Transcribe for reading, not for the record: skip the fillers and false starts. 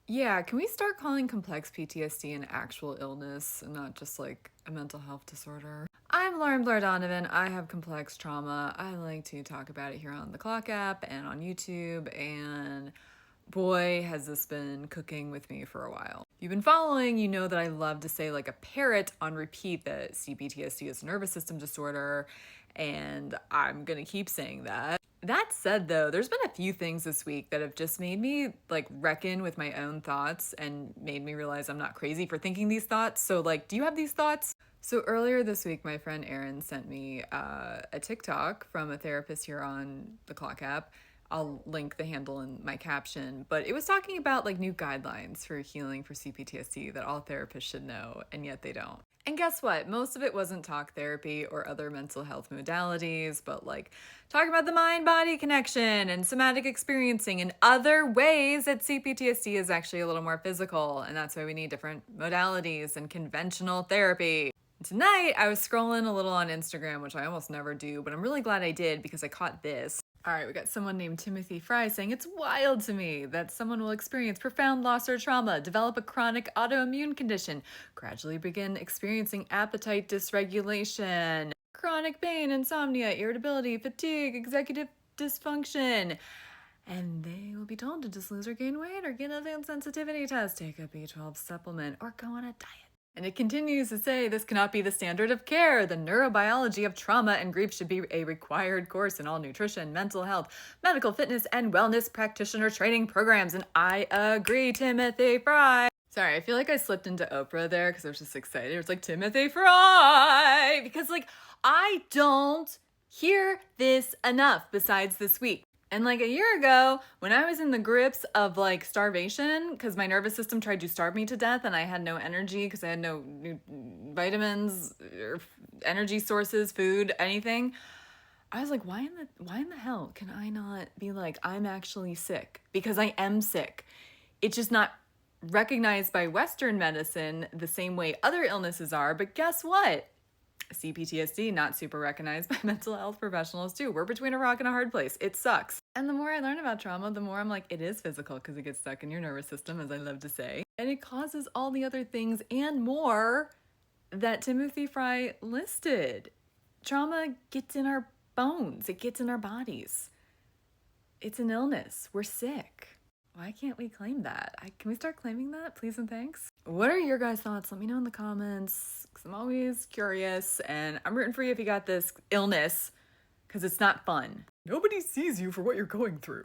Yeah, can we start calling complex PTSD an actual illness and not just like a mental health disorder? I'm Lauren Blair Donovan. I have complex trauma. I like to talk about it here on the Clock app and on YouTube, and boy, has this been cooking with me for a while. If you've been following, you know that I love to say like a parrot on repeat that CPTSD is a nervous system disorder, and I'm gonna keep saying that. That said, though, there's been a few things this week that have just made me like reckon with my own thoughts and made me realize I'm not crazy for thinking these thoughts. So, like, do you have these thoughts? So, earlier this week, my friend Erin sent me a TikTok from a therapist here on the Clock app. I'll link the handle in my caption, but it was talking about like new guidelines for healing for CPTSD that all therapists should know, and yet they don't. And guess what? Most of it wasn't talk therapy or other mental health modalities, but like talking about the mind body connection and somatic experiencing and other ways that CPTSD is actually a little more physical. And that's why we need different modalities and conventional therapy. Tonight, I was scrolling a little on Instagram, which I almost never do, but I'm really glad I did because I caught this. All right, we got someone named Timothy Fry saying it's wild to me that someone will experience profound loss or trauma, develop a chronic autoimmune condition, gradually begin experiencing appetite dysregulation, chronic pain, insomnia, irritability, fatigue, executive dysfunction, and they will be told to just lose or gain weight or get a advanced sensitivity test, take a B12 supplement, or go on a diet. And it continues to say this cannot be the standard of care. The neurobiology of trauma and grief should be a required course in all nutrition, mental health, medical fitness, and wellness practitioner training programs. And I agree, Timothy Fry. Sorry, I feel like I slipped into Oprah there because I was just excited. It was like, Timothy Fry! Because, like, I don't hear this enough besides this week. And like a year ago, when I was in the grips of like starvation, because my nervous system tried to starve me to death and I had no energy because I had no vitamins or energy sources, food, anything. I was like, why in the hell can I not be like, I'm actually sick? Because I am sick. It's just not recognized by Western medicine the same way other illnesses are. But guess what? CPTSD not super recognized by mental health professionals too. We're between a rock and a hard place. It sucks. And the more I learn about trauma, the more I'm like, it is physical because it gets stuck in your nervous system, as I love to say. And it causes all the other things and more that Timothy Fry listed. Trauma gets in our bones, it gets in our bodies. It's an illness. We're sick. Why can't we claim that? Can we start claiming that, please and thanks? What are your guys' thoughts? Let me know in the comments, because I'm always curious, and I'm rooting for you if you got this illness, because it's not fun. Nobody sees you for what you're going through.